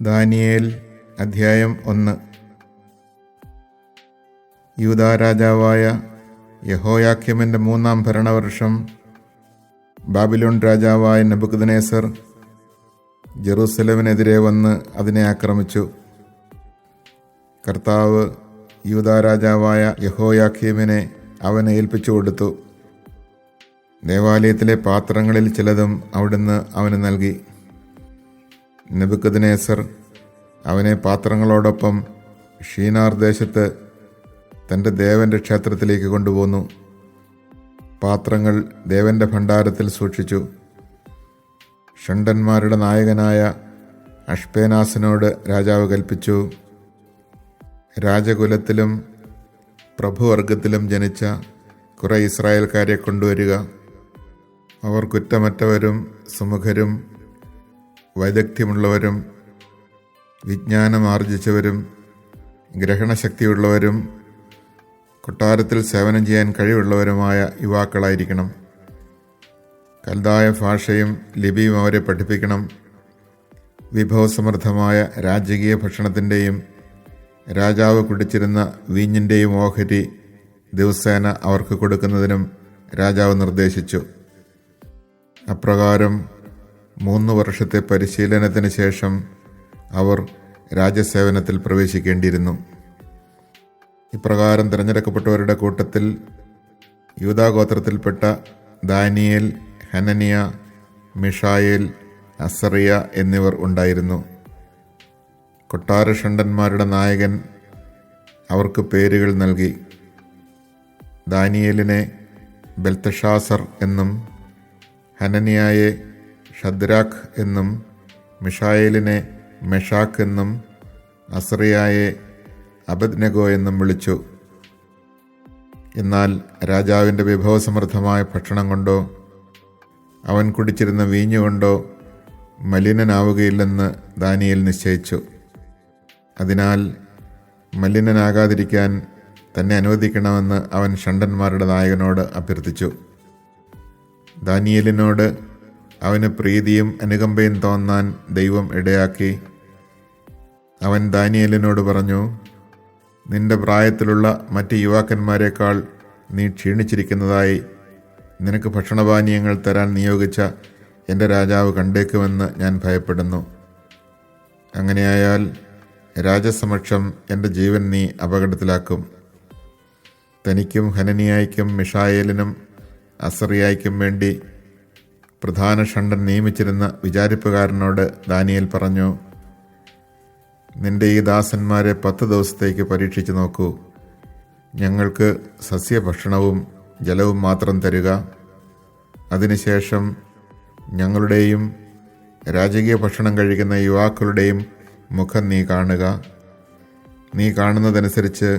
Daniel അധ്യായം 1. യൂദാ രാജാവായ യഹോയാക്കീമിൻ്റെ 3-ാം ഭരണവർഷം ബാബിലോൺ രാജാവായ നെബൂഖദ്നേസർ ജെറൂസലേമിനെതിരെ വന്ന് അതിനെ ആക്രമിച്ചു. കർത്താവ് യൂദാ രാജാവായ യഹോയാക്കീമിനെ അവനെ ഏൽപ്പിച്ചു കൊടുത്തു. ദേവാലയത്തിലെ പാത്രങ്ങളിൽ ചിലതും അവിടുന്ന് അവന് നൽകി. നെബൂഖദ്നേസർ അവനെ പാത്രങ്ങളോടൊപ്പം ഷീനാർ ദേശത്ത് തൻ്റെ ദേവൻ്റെ ക്ഷേത്രത്തിലേക്ക് കൊണ്ടുപോന്നു. പാത്രങ്ങൾ ദേവൻ്റെ ഭണ്ഡാരത്തിൽ സൂക്ഷിച്ചു. ഷണ്ഡന്മാരുടെ നായകനായ അഷ്പേനാസിനോട് രാജാവ് കൽപ്പിച്ചു, രാജകുലത്തിലും പ്രഭുവർഗത്തിലും ജനിച്ച കുറെ ഇസ്രായേൽക്കാരെ കൊണ്ടുവരിക. അവർ കുറ്റമറ്റവരും സുമുഖരും വൈദഗ്ധ്യമുള്ളവരും വിജ്ഞാനമാർജിച്ചവരും ഗ്രഹണശക്തിയുള്ളവരും കൊട്ടാരത്തിൽ സേവനം ചെയ്യാൻ കഴിവുള്ളവരുമായ യുവാക്കളായിരിക്കണം. കൽദായ ഭാഷയും ലിപിയും അവരെ പഠിപ്പിക്കണം. വിഭവസമൃദ്ധമായ രാജകീയ ഭക്ഷണത്തിൻ്റെയും രാജാവ് കുടിച്ചിരുന്ന വീഞ്ഞിൻ്റെയും ഓഹരി ദിവസേന അവർക്ക് കൊടുക്കുന്നതിനും രാജാവ് നിർദ്ദേശിച്ചു. അപ്രകാരം 3 വർഷത്തെ പരിശീലനത്തിന് ശേഷം അവർ രാജസേവനത്തിൽ പ്രവേശിക്കേണ്ടിയിരുന്നു. ഇപ്രകാരം തിരഞ്ഞെടുക്കപ്പെട്ടവരുടെ കൂട്ടത്തിൽ യൂദാഗോത്രത്തിൽപ്പെട്ട ദാനിയേൽ, ഹനനിയ, മിഷായേൽ, അസറിയ എന്നിവർ ഉണ്ടായിരുന്നു. കൊട്ടാരഷണ്ഡന്മാരുടെ നായകൻ അവർക്ക് പേരുകൾ നൽകി. ദാനിയേലിനെ ബെൽത്തഷാസർ എന്നും ഹനനിയായെ ഷദ്രാഖ് എന്നും മിഷായേലിനെ മെഷാഖ് എന്നും അസറിയായെ അബദ്നെഗോ എന്നും വിളിച്ചു. എന്നാൽ രാജാവിൻ്റെ വിഭവസമൃദ്ധമായ ഭക്ഷണം കൊണ്ടോ അവൻ കുടിച്ചിരുന്ന വീഞ്ഞുകൊണ്ടോ മലിനനാവുകയില്ലെന്ന് ദാനിയേൽ നിശ്ചയിച്ചു. അതിനാൽ മലിനനാകാതിരിക്കാൻ തന്നെ അനുവദിക്കണമെന്ന് അവൻ ഷണ്ഡന്മാരുടെ നായകനോട് അഭ്യർത്ഥിച്ചു. ദാനിയേലിനോട് അവന് പ്രീതിയും അനുകമ്പയും തോന്നാൻ ദൈവം ഇടയാക്കി. അവൻ ദാനിയേലിനോട് പറഞ്ഞു, നിന്റെ പ്രായത്തിലുള്ള മറ്റ് യുവാക്കന്മാരെക്കാൾ നീ ക്ഷീണിച്ചിരിക്കുന്നതായി നിനക്ക് ഭക്ഷണപാനീയങ്ങൾ തരാൻ നിയോഗിച്ച എൻ്റെ രാജാവ് കണ്ടേക്കുമെന്ന് ഞാൻ ഭയപ്പെടുന്നു. അങ്ങനെയായാൽ രാജസമക്ഷം എൻ്റെ ജീവൻ നീ അപകടത്തിലാക്കും. തനിക്കും ഹനനിയായ്ക്കും മിഷായേലിനും അസറിയായ്ക്കും വേണ്ടി പ്രധാന ഷണ്ഡൻ നിയമിച്ചിരുന്ന വിചാരിപ്പുകാരനോട് ദാനിയേൽ പറഞ്ഞു, നിന്റെ ഈ ദാസന്മാരെ 10 ദിവസത്തേക്ക് പരീക്ഷിച്ചു നോക്കൂ. ഞങ്ങൾക്ക് സസ്യഭക്ഷണവും ജലവും മാത്രം തരിക. അതിനുശേഷം ഞങ്ങളുടെയും രാജകീയ ഭക്ഷണം കഴിക്കുന്ന യുവാക്കളുടെയും മുഖം നീ കാണുക. നീ കാണുന്നതനുസരിച്ച്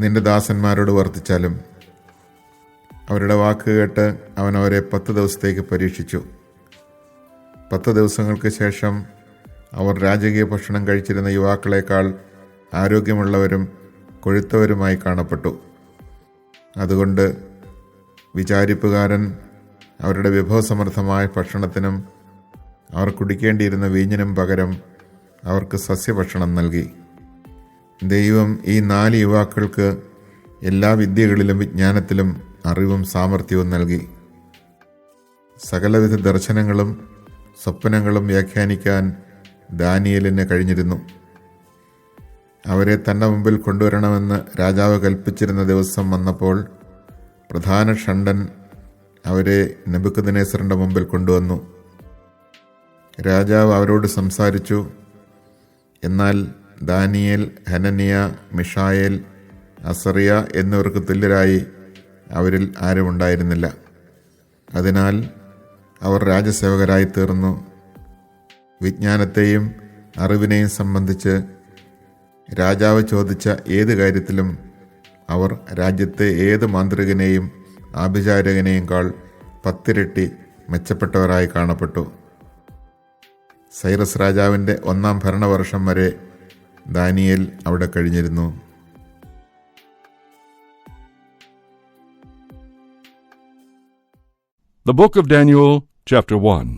നിന്റെ ദാസന്മാരോട് വർത്തിച്ചാലും. അവരുടെ വാക്ക് കേട്ട് അവൻ അവരെ 10 ദിവസത്തേക്ക് പരീക്ഷിച്ചു. 10 ദിവസങ്ങൾക്ക് ശേഷം അവർ രാജകീയ ഭക്ഷണം കഴിച്ചിരുന്ന യുവാക്കളെക്കാൾ ആരോഗ്യമുള്ളവരും കൊഴുത്തവരുമായി കാണപ്പെട്ടു. അതുകൊണ്ട് വിചാരിപ്പുകാരൻ അവരുടെ വിഭവസമൃദ്ധമായ ഭക്ഷണത്തിനും അവർ കുടിക്കേണ്ടിയിരുന്ന വീഞ്ഞിനും പകരം അവർക്ക് സസ്യഭക്ഷണം നൽകി. ദൈവം ഈ 4 യുവാക്കൾക്ക് എല്ലാ വിദ്യകളിലും വിജ്ഞാനത്തിലും അറിവും സാമർഥ്യവും നൽകി. സകലവിധ ദർശനങ്ങളും സ്വപ്നങ്ങളും വ്യാഖ്യാനിക്കാൻ ദാനിയേലിന് കഴിഞ്ഞിരുന്നു. അവരെ തൻ്റെ മുമ്പിൽ കൊണ്ടുവരണമെന്ന് രാജാവ് കൽപ്പിച്ചിരുന്ന ദിവസം വന്നപ്പോൾ പ്രധാന ഷണ്ഡൻ അവരെ നെബൂഖദ്നേസറിൻ്റെ മുമ്പിൽ കൊണ്ടുവന്നു. രാജാവ് അവരോട് സംസാരിച്ചു. എന്നാൽ ദാനിയേൽ, ഹനനിയ, മിഷായേൽ, അസറിയ എന്നിവർക്ക് തുല്യരായി അവരിൽ ആരുമുണ്ടായിരുന്നില്ല. അതിനാൽ അവർ രാജസേവകരായി തീർന്നു. വിജ്ഞാനത്തെയും അറിവിനെയും സംബന്ധിച്ച് രാജാവ് ചോദിച്ച ഏത് കാര്യത്തിലും അവർ രാജ്യത്തെ ഏത് മാന്ത്രികനെയും ആഭിചാരകനെയുംകാൾ 10 ഇരട്ടി മെച്ചപ്പെട്ടവരായി കാണപ്പെട്ടു. സൈറസ് രാജാവിൻ്റെ 1-ാം ഭരണവർഷം വരെ ദാനിയേൽ അവിടെ കഴിഞ്ഞിരുന്നു. The Book of Daniel, Chapter 1.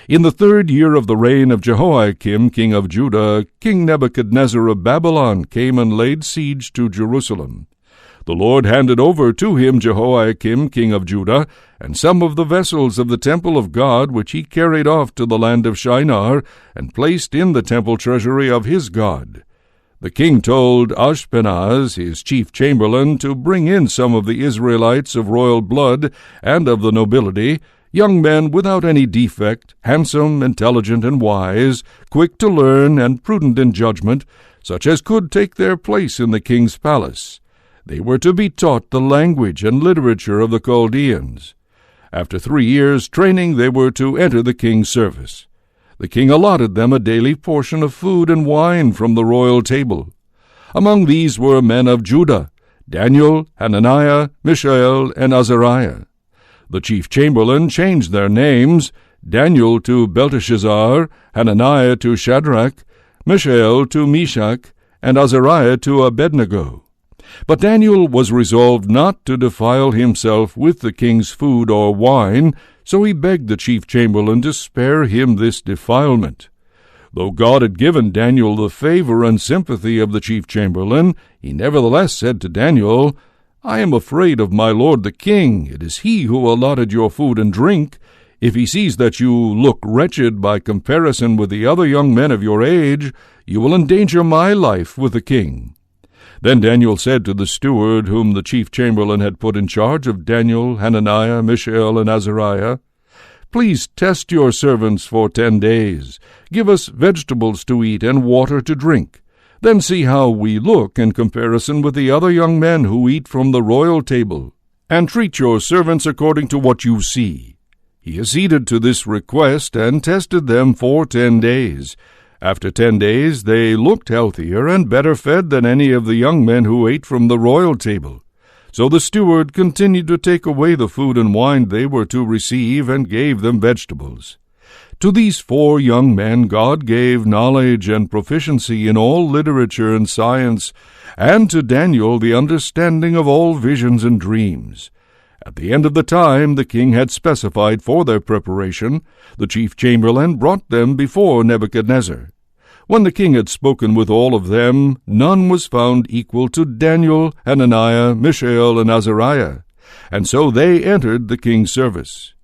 In the 3rd year of the reign of Jehoiakim, king of Judah, King Nebuchadnezzar of Babylon came and laid siege to Jerusalem. The Lord handed over to him Jehoiakim, king of Judah, and some of the vessels of the temple of God, which he carried off to the land of Shinar, and placed in the temple treasury of his God. The king told Ashpenaz, his chief chamberlain, to bring in some of the Israelites of royal blood and of the nobility, young men without any defect, handsome, intelligent, and wise, quick to learn, and prudent in judgment, such as could take their place in the king's palace. They were to be taught the language and literature of the Chaldeans. After 3 years' training, they were to enter the king's service. The king allotted them a daily portion of food and wine from the royal table. Among these were men of Judah, Daniel, Hananiah, Mishael, and Azariah. The chief chamberlain changed their names, Daniel to Belteshazzar, Hananiah to Shadrach, Mishael to Meshach, and Azariah to Abednego. But Daniel was resolved not to defile himself with the king's food or wine, so he begged the chief chamberlain to spare him this defilement. Though God had given Daniel the favor and sympathy of the chief chamberlain, he nevertheless said to Daniel, "I am afraid of my lord the king. It is he who allotted your food and drink. If he sees that you look wretched by comparison with the other young men of your age, you will endanger my life with the king." Then Daniel said to the steward whom the chief chamberlain had put in charge of Daniel, Hananiah, Mishael, and Azariah, "Please test your servants for 10 days. Give us vegetables to eat and water to drink. Then see how we look in comparison with the other young men who eat from the royal table. And treat your servants according to what you see." He acceded to this request and tested them for 10 days. After 10 days they looked healthier and better fed than any of the young men who ate from the royal table. So the steward continued to take away the food and wine they were to receive and gave them vegetables. To these 4 young men God gave knowledge and proficiency in all literature and science, and to Daniel the understanding of all visions and dreams. At the end of the time the king had specified for their preparation, the chief chamberlain brought them before Nebuchadnezzar. When the king had spoken with all of them, none was found equal to Daniel, Hananiah, Mishael, and Azariah, and so they entered the king's service.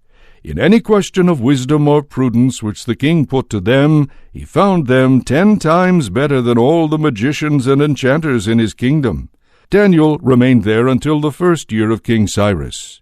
In any question of wisdom or prudence which the king put to them, he found them 10 times better than all the magicians and enchanters in his kingdom. Daniel remained there until the 1st year of King Cyrus.